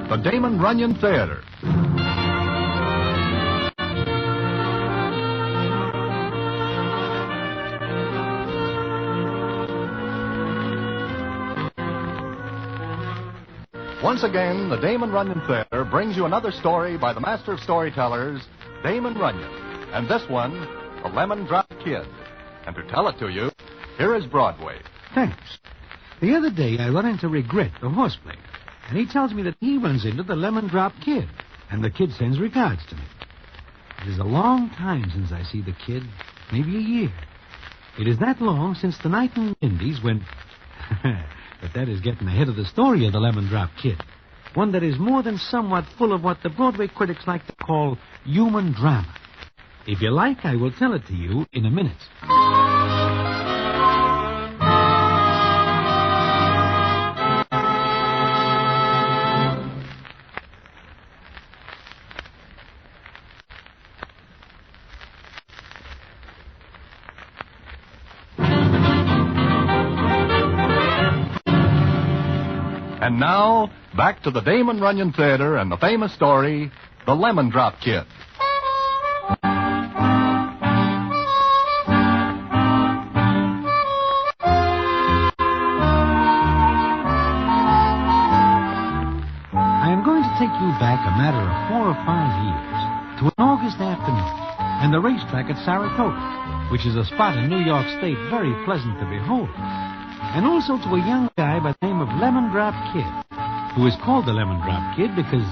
the Damon Runyon Theater. Once again, the Damon Runyon Theater brings you another story by the master of storytellers, Damon Runyon. And this one, The Lemon Drop Kid. And to tell it to you, here is Broadway. Thanks. The other day, I run into Regret, the horse player, and he tells me that he runs into the Lemon Drop Kid, and the kid sends regards to me. It is a long time since I see the kid, maybe a year. It is that long since the night in the Indies when... But that is getting ahead of the story of the Lemon Drop Kid, one that is more than somewhat full of what the Broadway critics like to call human drama. If you like, I will tell it to you in a minute. And now, back to the Damon Runyon Theater and the famous story, The Lemon Drop Kid. I am going to take you back a matter of 4 or 5 years to an August afternoon and the racetrack at Saratoga, which is a spot in New York State very pleasant to behold. And also to a young guy by the name of Lemon Drop Kid, who is called the Lemon Drop Kid because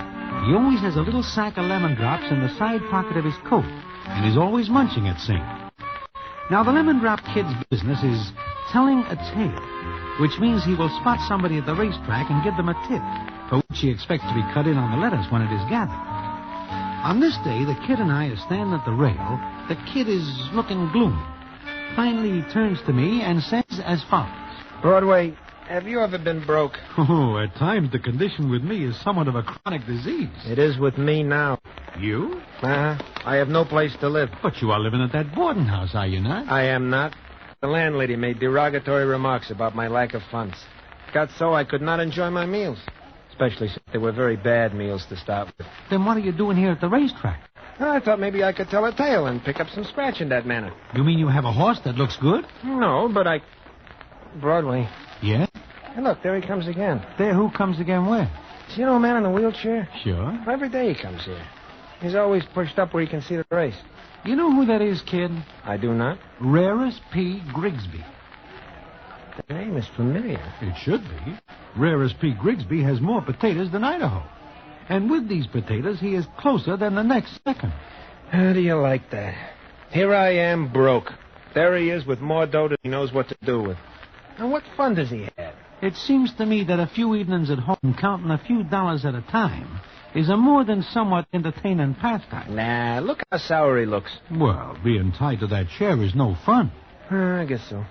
he always has a little sack of lemon drops in the side pocket of his coat and is always munching at same. Now, the Lemon Drop Kid's business is telling a tale, which means he will spot somebody at the racetrack and give them a tip, for which he expects to be cut in on the letters when it is gathered. On this day, the kid and I are standing at the rail. The kid is looking gloomy. Finally, he turns to me and says as follows. Broadway, have you ever been broke? Oh, at times the condition with me is somewhat of a chronic disease. It is with me now. You? I have no place to live. But you are living at that boarding house, are you not? I am not. The landlady made derogatory remarks about my lack of funds. Got so I could not enjoy my meals. Especially since they were very bad meals to start with. Then what are you doing here at the racetrack? I thought maybe I could tell a tale and pick up some scratch in that manner. You mean you have a horse that looks good? No, but I... Broadway. Yeah? Hey, look, there he comes again. There, who comes again where? See an old man in a wheelchair? Sure. Every day he comes here. He's always pushed up where he can see the race. You know who that is, kid? I do not. Rarest P. Grigsby. The name is familiar. It should be. Rarest P. Grigsby has more potatoes than Idaho. And with these potatoes, he is closer than the next second. How do you like that? Here I am, broke. There he is with more dough than he knows what to do with. And what fun does he have? It seems to me that a few evenings at home counting a few dollars at a time is a more than somewhat entertaining pastime. Nah, look how sour he looks. Well, being tied to that chair is no fun. I guess so.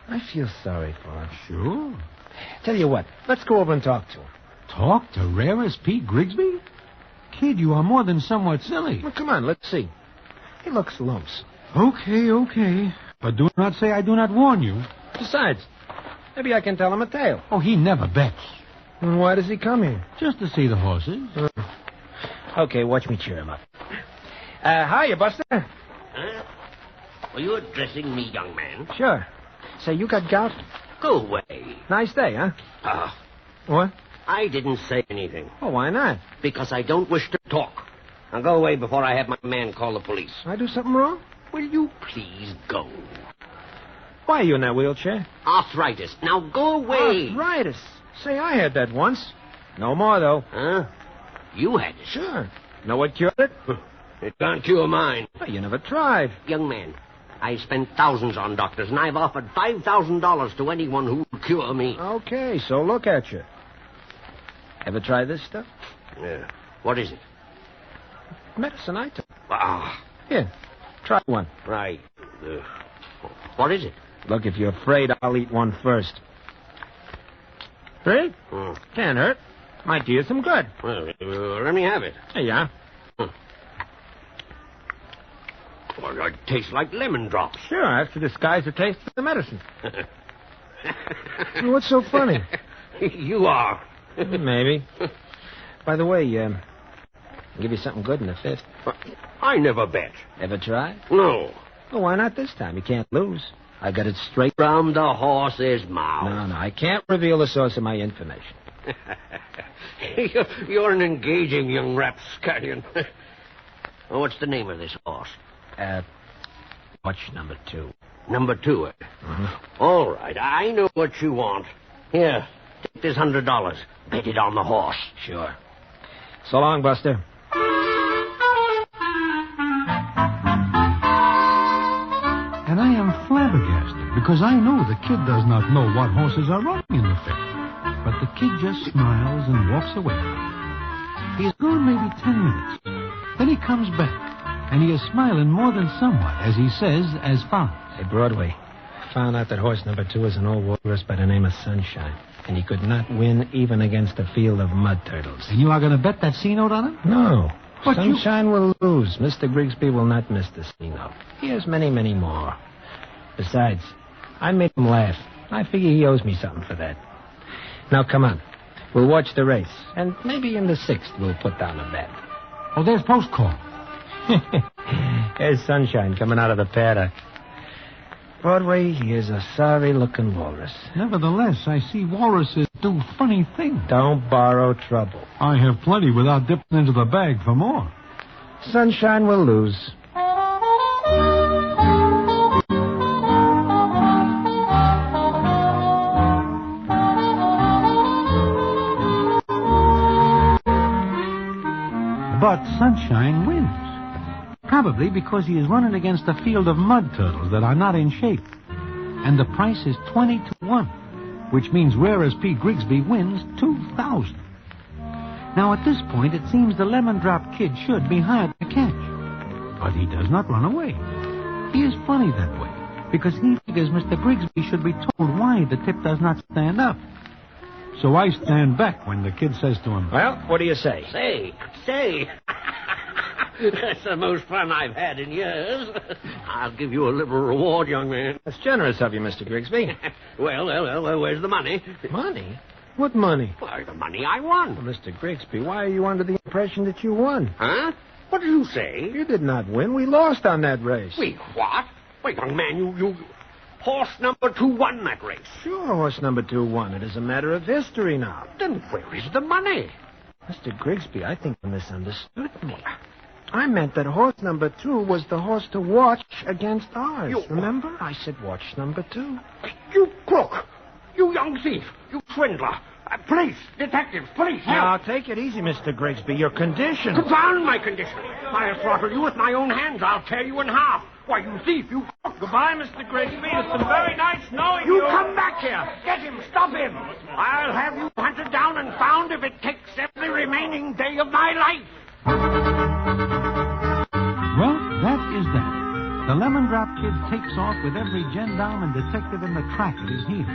I feel sorry for him. Sure. Tell you what, let's go over and talk to him. Talk to Rarest Pete Grigsby? Kid, you are more than somewhat silly. Well, come on, let's see. He looks lonesome. Okay. But do not say I do not warn you. Besides, maybe I can tell him a tale. Oh, he never bets. And why does he come here? Just to see the horses. Okay, watch me cheer him up. Hiya, Buster. Huh? Were you addressing me, young man? Sure. Say, you got gout? Go away. Nice day, huh? What? I didn't say anything. Oh, why not? Because I don't wish to talk. Now go away before I have my man call the police. I do something wrong? Will you please go? Why are you in that wheelchair? Arthritis. Now go away. Arthritis? Say, I had that once. No more, though. Huh? You had it? Sure. Know what cured it? It can't cure mine. Well, you never tried. Young man, I spent thousands on doctors, and I've offered $5,000 to anyone who will cure me. Okay, so look at you. Ever try this stuff? Yeah. What is it? Medicine I took. Here, try one. Right. What is it? Look, if you're afraid, I'll eat one first. Afraid? Can't hurt. Might do you some good. Well, let me have it. Here you are. Well, it tastes like lemon drops. Sure, I have to disguise the taste of the medicine. What's so funny? You are. Maybe. By the way, I'll give you something good in the fifth. I never bet. Ever try? No. Well, why not this time? You can't lose. I got it straight From the horse's mouth. No, I can't reveal the source of my information. You're an engaging young rapscallion. What's the name of this horse? Watch number 2. Number 2, eh? Mm-hmm. All right, I know what you want. Here, take this $100. Bet it on the horse. Sure. So long, Buster. And I am flabbergasted because I know the kid does not know what horses are running in the fair. But the kid just smiles and walks away. He's gone maybe 10 minutes. Then he comes back, and he is smiling more than somewhat as he says as follows. Hey, Broadway, I found out that horse number 2 is an old walrus by the name of Sunshine, and he could not win even against a field of mud turtles. And you are going to bet that C-note on it? No. But Sunshine will lose. Mr. Grigsby will not miss the C-note. He has many, many more. Besides, I made him laugh. I figure he owes me something for that. Now, come on. We'll watch the race, and maybe in the 6th we'll put down a bet. Oh, there's post call. There's Sunshine coming out of the paddock. Broadway, he is a sorry-looking walrus. Nevertheless, I see walruses do funny things. Don't borrow trouble. I have plenty without dipping into the bag for more. Sunshine will lose. But Sunshine wins. Probably because he is running against a field of mud turtles that are not in shape. And the price is 20 to 1, which means whereas P. Grigsby wins 2,000. Now, at this point, it seems the Lemon Drop Kid should be hard to catch. But he does not run away. He is funny that way, because he figures Mr. Grigsby should be told why the tip does not stand up. So I stand back when the kid says to him, Well, what do you say? Say. That's the most fun I've had in years. I'll give you a liberal reward, young man. That's generous of you, Mr. Grigsby. Well, where's the money? Money? What money? Why, the money I won. Well, Mr. Grigsby, why are you under the impression that you won? Huh? What did you say? You did not win. We lost on that race. Wait, what? Wait, young man, you... Horse number 2 won that race. Sure, horse number 2 won. It is a matter of history now. Then where is the money? Mr. Grigsby, I think you misunderstood me. I meant that horse number 2 was the horse to watch against ours. Remember? I said watch number 2. You crook! You young thief! You swindler! Police! Detectives! Police! Now, Help! take it easy, Mr. Grigsby. Your condition. Confound my condition! I'll throttle you with my own hands. I'll tear you in half. Why, you thief, you crook! Goodbye, Mr. Grigsby. It's been very nice knowing you. You come back here! Get him! Stop him! I'll have you hunted down and found if it takes every remaining day of my life! well, that is that. The Lemon Drop Kid takes off with every gendarme and detective in the track at his heels.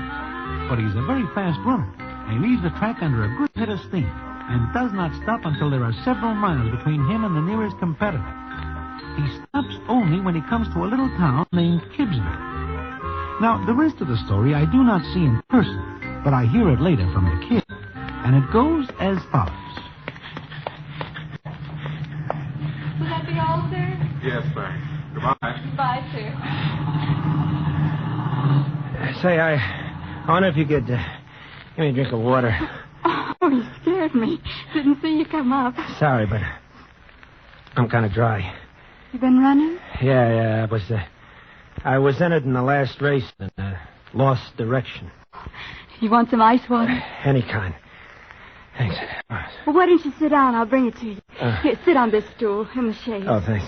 But he's a very fast runner, and he leaves the track under a good hit of steam and does not stop until there are several miles between him and the nearest competitor. He stops only when he comes to a little town named Kibbsville. Now, the rest of the story I do not see in person, but I hear it later from the kid, and it goes as follows. Will that be all, sir? Yes, thanks. Goodbye. Goodbye, sir. Say, I wonder if you could give me a drink of water. Oh, you scared me. Didn't see you come up. Sorry, but I'm kind of dry. You been running? Yeah, I was in it in the last race and lost direction. You want some ice water? Any kind. Thanks. Well, why don't you sit down? I'll bring it to you. Here, sit on this stool in the shade. Oh, thanks.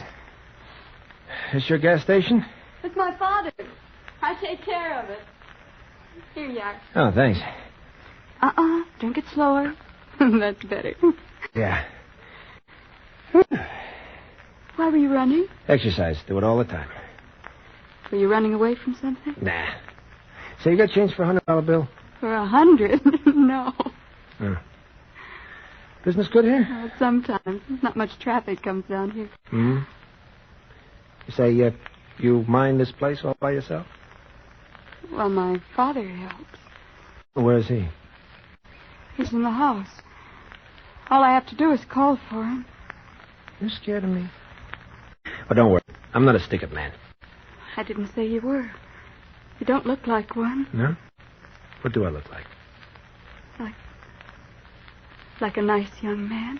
This your gas station? It's my father's. I take care of it. Here you are. Oh, thanks. Drink it slower. That's better. Yeah. Why were you running? Exercise. Do it all the time. Were you running away from something? Nah. Say, you got change for a $100 bill? For 100? No. Business good here? Well, sometimes. Not much traffic comes down here. Hmm. You say, you mind this place all by yourself? Well, my father helps. Where is he? He's in the house. All I have to do is call for him. You're scared of me. But don't worry. I'm not a stick-up man. I didn't say you were. You don't look like one. No? What do I look like? Like a nice young man.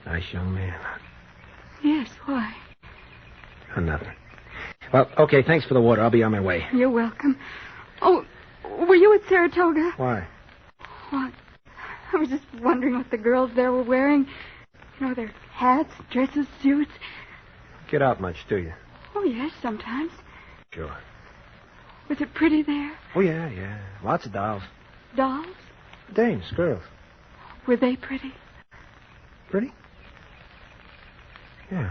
Nice young man. Yes, why? Oh, nothing. Well, okay, thanks for the water. I'll be on my way. You're welcome. Oh, were you at Saratoga? Why? What? I was just wondering what the girls there were wearing. You know, their hats, dresses, suits. Get out much, do you? Oh, yes, sometimes. Sure. Was it pretty there? Oh, yeah. Lots of dolls. Dolls? Dames, girls. Were they pretty? Pretty? Yeah.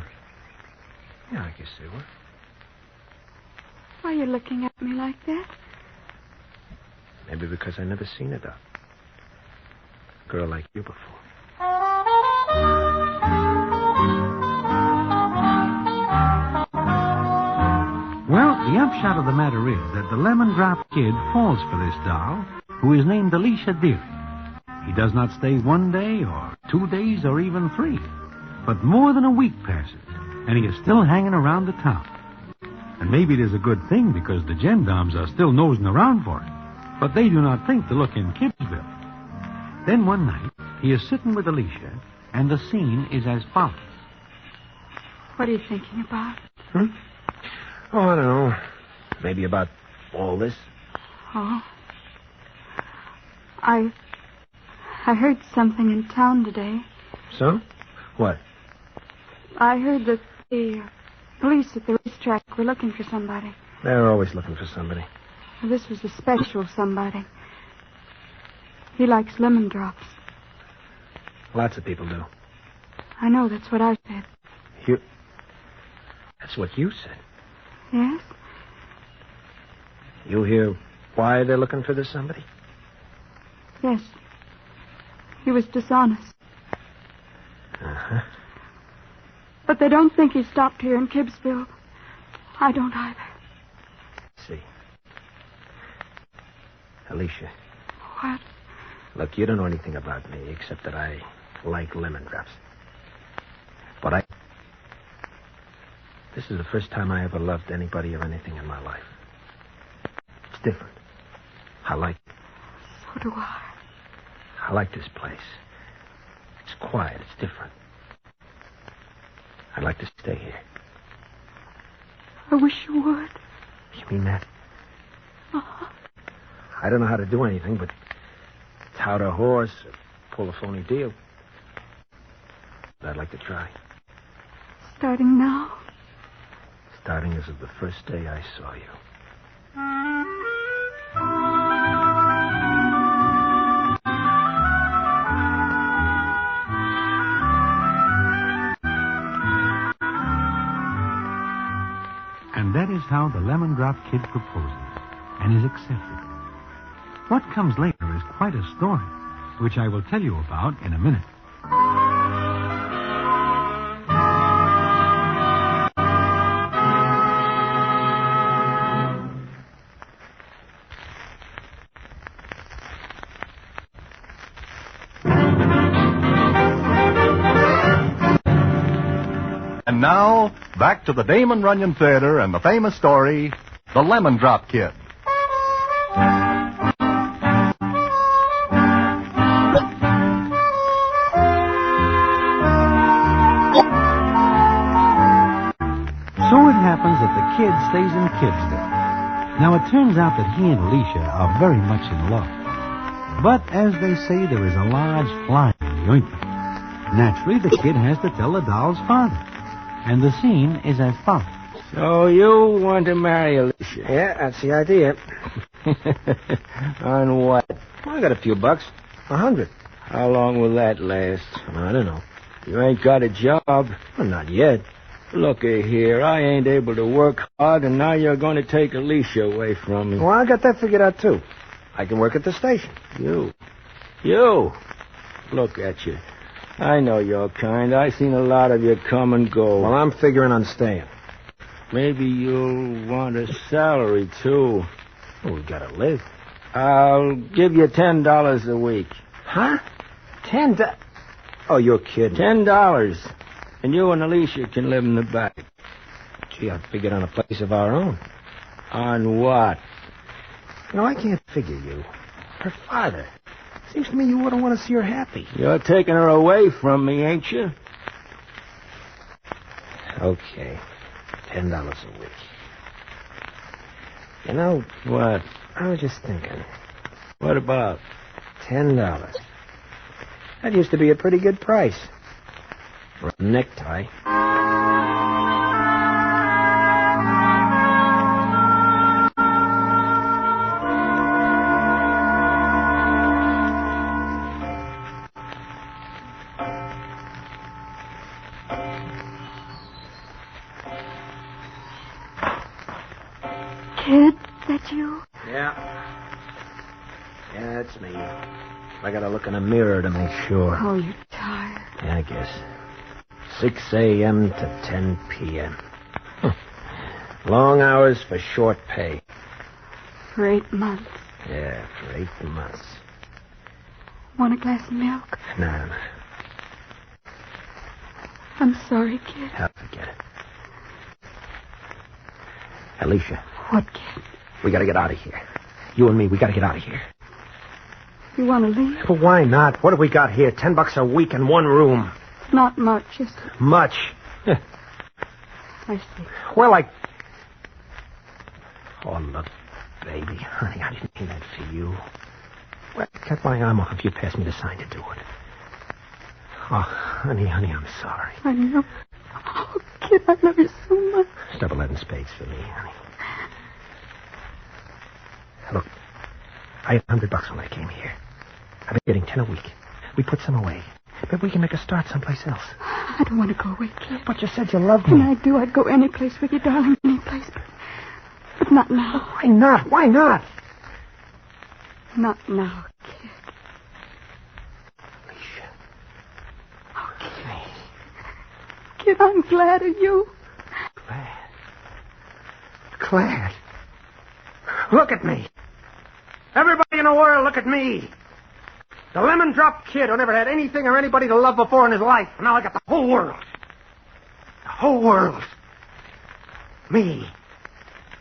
Yeah, I guess they were. Why are you looking at me like that? Maybe because I never seen a girl like you before. Well, the upshot of the matter is that the Lemon Drop Kid falls for this doll, who is named Alicia Deary. He does not stay 1 day or 2 days or even 3, but more than a week passes, and he is still hanging around the town. And maybe it is a good thing because the gendarmes are still nosing around for him, but they do not think to look in Kidsville. Then one night, he is sitting with Alicia, and the scene is as follows. What are you thinking about? Oh, I don't know. Maybe about all this. Oh. I heard something in town today. So? What? I heard that the police at the racetrack were looking for somebody. They're always looking for somebody. Well, this was a special somebody. He likes lemon drops. Lots of people do. I know, that's what I said. That's what you said. Yes? You hear why they're looking for this somebody? Yes. He was dishonest. Uh-huh. But they don't think he stopped here in Kidsville. I don't either. See. Alicia. What? Look, you don't know anything about me except that I like lemon drops. But this is the first time I ever loved anybody or anything in my life. It's different. I like it. So do I. I like this place. It's quiet. It's different. I'd like to stay here. I wish you would. You mean that? Uh-huh. I don't know how to do anything but tout a horse or pull a phony deal. But I'd like to try. Starting now? Starting as of the first day I saw you. And that is how the Lemon Drop Kid proposes and is accepted. What comes later is quite a story, which I will tell you about in a minute. And now, back to the Damon Runyon Theater and the famous story, The Lemon Drop Kid. So it happens that the kid stays in Kidsville. Now, it turns out that he and Alicia are very much in love. But, as they say, there is a large fly in the ointment. Naturally, the kid has to tell the doll's father. And the scene is as follows. So you want to marry Alicia? Yeah, that's the idea. On what? I got a few bucks. 100. How long will that last? I don't know. You ain't got a job. Well, not yet. Look here, I ain't able to work hard, and now you're going to take Alicia away from me. Well, I got that figured out, too. I can work at the station. You. Look at you. I know your kind. I've seen a lot of you come and go. Well, I'm figuring on staying. Maybe you'll want a salary, too. Well, we gotta live. I'll give you $10 a week. Huh? $10? Oh, you're kidding. $10. And you and Alicia can live in the back. Gee, I figured on a place of our own. On what? No, I can't figure you. Her father. Seems to me you wouldn't want to see her happy. You're taking her away from me, ain't you? Okay. $10 a week. You know what? I was just thinking. What about $10? That used to be a pretty good price. For a necktie. Kid, that you? Yeah. Yeah, it's me. I gotta look in a mirror to make sure. Oh, you're tired. Yeah, I guess. 6 a.m. to 10 p.m. Long hours for short pay. For 8 months. Yeah, for 8 months. Want a glass of milk? No. I'm sorry, kid. I'll forget it. Alicia. What, kid? We gotta get out of here. You and me, we gotta get out of here. You want to leave? But why not? What have we got here? $10 a week in one room. Not much, is it? Much. I see. Well, Oh, look, baby. Honey, I didn't mean that for you. Well, I cut my arm off if you pass me the sign to do it. Oh, honey, I'm sorry. I know. Oh, kid, I love you so much. It's double 11 spades for me, honey. Look, I had $100 when I came here. I've been getting 10 a week. We put some away. But we can make a start someplace else. I don't want to go away, kid. But you said you loved me. When I do, I'd go any place with you, darling, any place. But not now. Why not? Why not? Not now, kid. Alicia. Oh, kid. Kid, I'm glad of you. Glad. Glad. Look at me. Everybody in the world, look at me. The lemon-drop kid who never had anything or anybody to love before in his life. And now I got the whole world. The whole world. Me.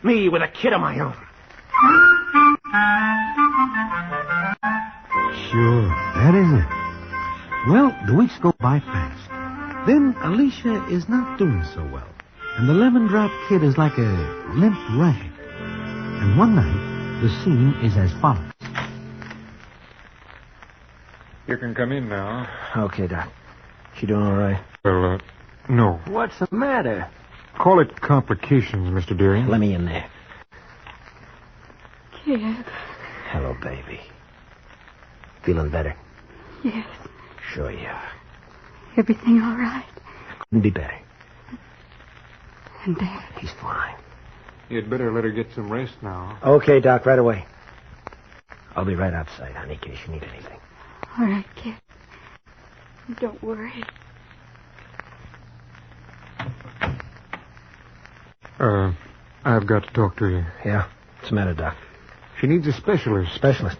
Me with a kid of my own. Sure, that is it. Well, the weeks go by fast. Then Alicia is not doing so well. And the lemon drop kid is like a limp rag. And one night, the scene is as follows. You can come in now. Okay, Doc. She doing all right? Well, no. What's the matter? Call it complications, Mr. Deering. Let me in there. Kid. Hello, baby. Feeling better? Yes. Sure you are. Everything all right? Couldn't be better. And Dad? He's fine. You'd better let her get some rest now. Okay, Doc, right away. I'll be right outside, honey, in case you need anything. All right, kid. Don't worry. I've got to talk to you. Yeah? What's the matter, Doc? She needs a specialist. Specialist?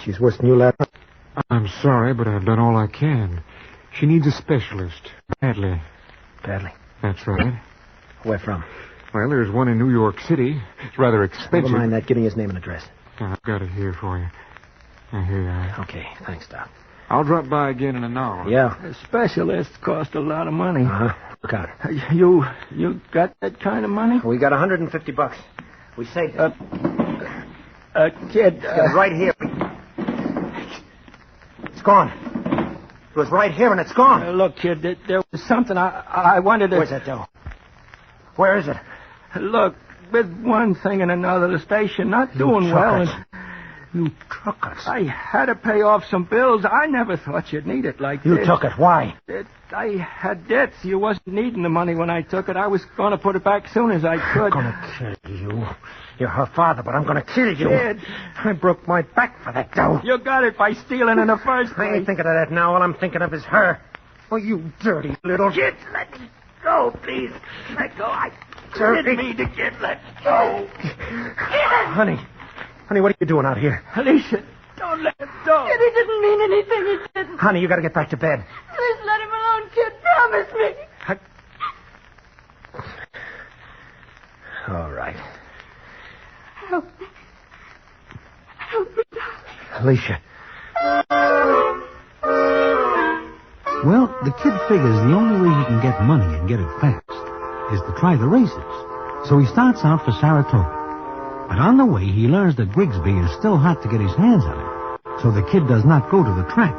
She's worse than you last night? I'm sorry, but I've done all I can. She needs a specialist. Badly. Badly? That's right. Where from? Well, there's one in New York City. It's rather expensive. Never mind that. Give me his name and address. I've got it here for you. Here you are. Okay, thanks, Doc. I'll drop by again in an hour. Yeah. Specialists cost a lot of money. Uh-huh. Look out. You got that kind of money? We got $150. We saved it. Kid. It's right here. It's gone. It was right here and it's gone. Look, kid, there was something I wanted to... Where's that dough? Where is it? Look, with one thing and another, the station not doing well. And You took it. I had to pay off some bills. I never thought you'd need it like You this. took it. Why? I had debts. You wasn't needing the money when I took it. I was going to put it back soon as I could. I'm going to kill you. You're her father, but I'm going to kill you. Kid. I broke my back for that dough. You got it by stealing in the first place. I ain't thinking of that now. All I'm thinking of is her. Oh, you dirty little... Kid, let me go, please. Let go. I Dirty. didn't mean to, kid. Let go. Honey, Honey, what are you doing out here? Alicia, don't let him go. Kid, he didn't mean anything. He didn't. Honey, you got to get back to bed. Please let him alone, kid. Promise me. All right. Help me. Help me, darling. Alicia. Well, the kid figures the only way he can get money and get it fast is to try the races. So he starts out for Saratoga. But on the way, he learns that Grigsby is still hot to get his hands on him. So the kid does not go to the track.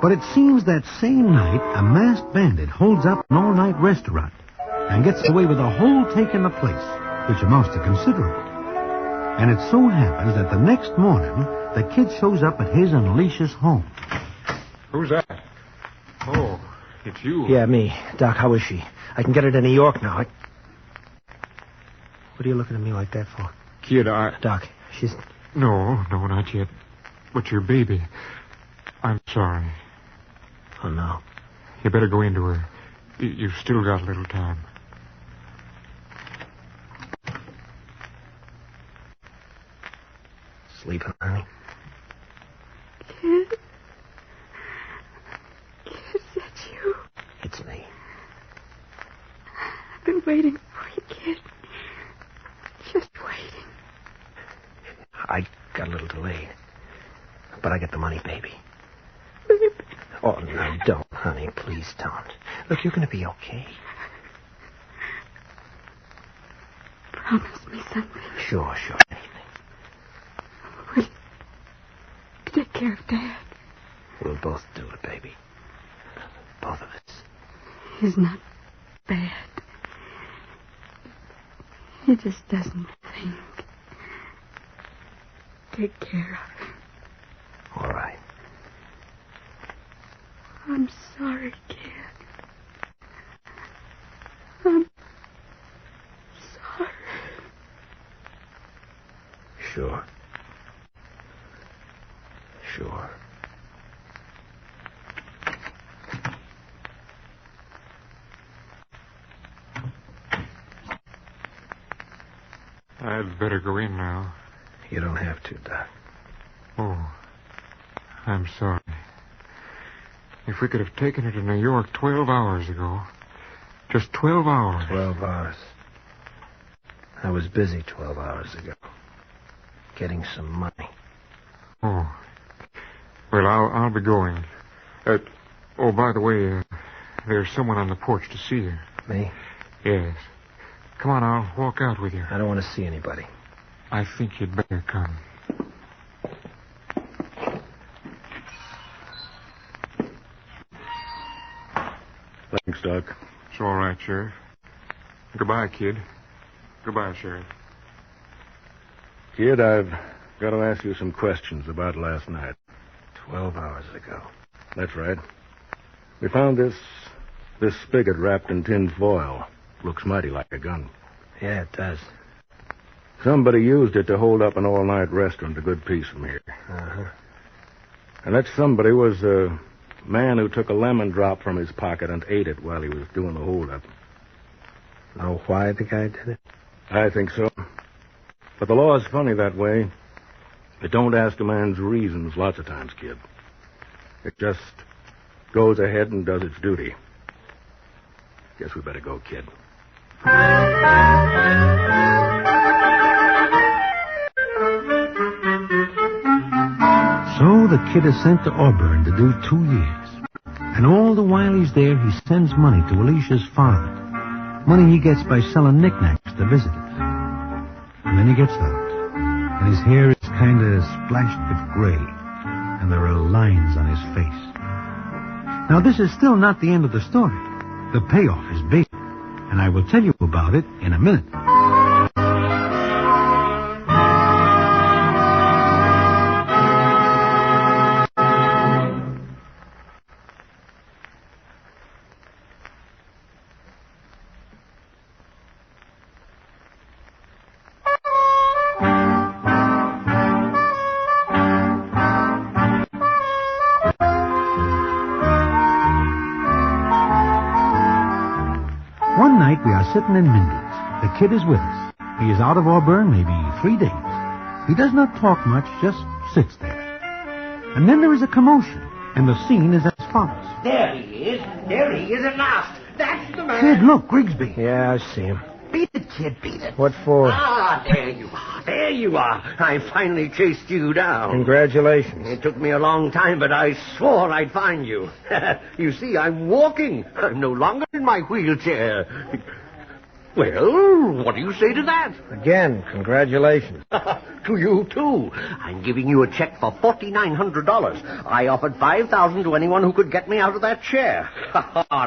But it seems that same night, a masked bandit holds up an all-night restaurant and gets away with a whole take in the place, which amounts to considerable. And it so happens that the next morning, the kid shows up at his and Alicia's home. Who's that? Oh, it's you. Yeah, me. Doc, how is she? I can get her to New York now. What are you looking at me like that for? Kid, Doc, she's... No, not yet. But your baby. I'm sorry. Oh, no. You better go into her. You've still got a little time. Sleeping, honey? Kid? Kid, is that you? It's me. I've been waiting for you, kid. Just waiting. I got a little delayed. But I get the money, baby. Baby. Oh, no, don't, honey. Please don't. Look, you're going to be okay. Promise me something. Sure. Anything. Will you take care of Dad? We'll both do it, baby. Both of us. He's not bad. He just doesn't think. Take care of him. All right. I'm sorry, kid. I'm sorry. Sure. I'd better go in now. You don't have to, Doc. Oh, I'm sorry. If we could have taken her to New York 12 hours ago. Just 12 hours. 12 hours. I was busy 12 hours ago. Getting some money. Oh. Well, I'll be going. Oh, by the way, there's someone on the porch to see you. Me? Yes. Come on, I'll walk out with you. I don't want to see anybody. I think you'd better come. Thanks, Doc. It's all right, Sheriff. Goodbye, kid. Goodbye, Sheriff. Kid, I've got to ask you some questions about last night. 12 hours ago. That's right. We found this spigot wrapped in tin foil. Looks mighty like a gun. Yeah, it does. Somebody used it to hold up an all-night restaurant a good piece from here. Uh-huh. And that somebody was a man who took a lemon drop from his pocket and ate it while he was doing the hold-up. Know why the guy did it? I think so. But the law is funny that way. It don't ask a man's reasons lots of times, kid. It just goes ahead and does its duty. Guess we better go, kid. So the kid is sent to Auburn to do 2 years. And all the while he's there, he sends money to Alicia's father. Money he gets by selling knickknacks to visitors. And then he gets out. And his hair is kind of splashed with gray. And there are lines on his face. Now, this is still not the end of the story. The payoff is big. And I will tell you about it in a minute. One night we are sitting in Mindy's. The kid is with us. He is out of Auburn maybe 3 days. He does not talk much, just sits there. And then there is a commotion, and the scene is as follows. There he is. There he is at last. That's the man. Kid, look, Grigsby. Yeah, I see him. Beat it, kid, beat it. What for? Ah, there you are. There you are. I finally chased you down. Congratulations. It took me a long time, but I swore I'd find you. You see, I'm walking. I'm no longer in my wheelchair. Well, what do you say to that? Again, congratulations. To you, too. I'm giving you a check for $4,900. I offered $5,000 to anyone who could get me out of that chair.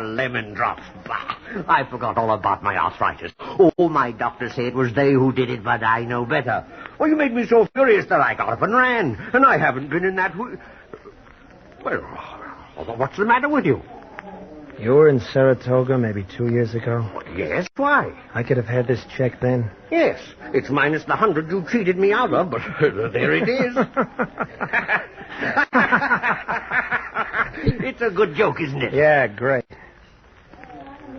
Lemon drops. Bah. I forgot all about my arthritis. Oh, my doctors say it was they who did it, but I know better. Well, you made me so furious that I got up and ran, and I haven't been in that... Well, what's the matter with you? You were in Saratoga maybe 2 years ago? Yes, why? I could have had this check then. Yes, it's minus the 100 you cheated me out of, but there it is. It's a good joke, isn't it? Yeah, great.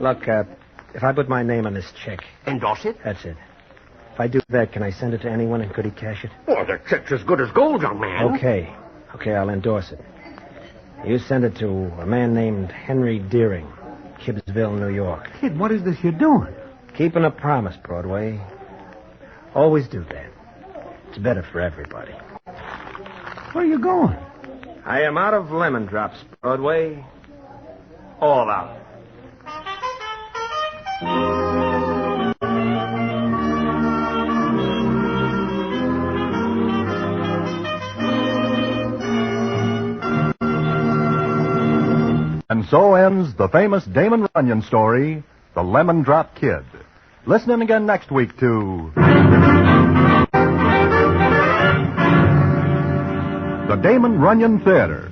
Look, if I put my name on this check... Endorse it? That's it. If I do that, can I send it to anyone and could he cash it? Well, the check's as good as gold, young man. Okay, I'll endorse it. You send it to a man named Henry Deering, Gibbsville, New York. Kid, what is this you're doing? Keeping a promise, Broadway. Always do that. It's better for everybody. Where are you going? I am out of lemon drops, Broadway. All out. And so ends the famous Damon Runyon story, The Lemon Drop Kid. Listen in again next week to... The Damon Runyon Theater.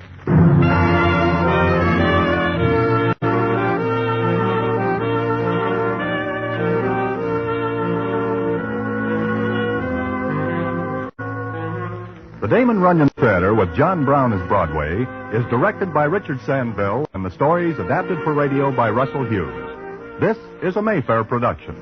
The Damon Runyon Theater, with John Brown as Broadway, is directed by Richard Sanville, and the stories adapted for radio by Russell Hughes. This is a Mayfair production.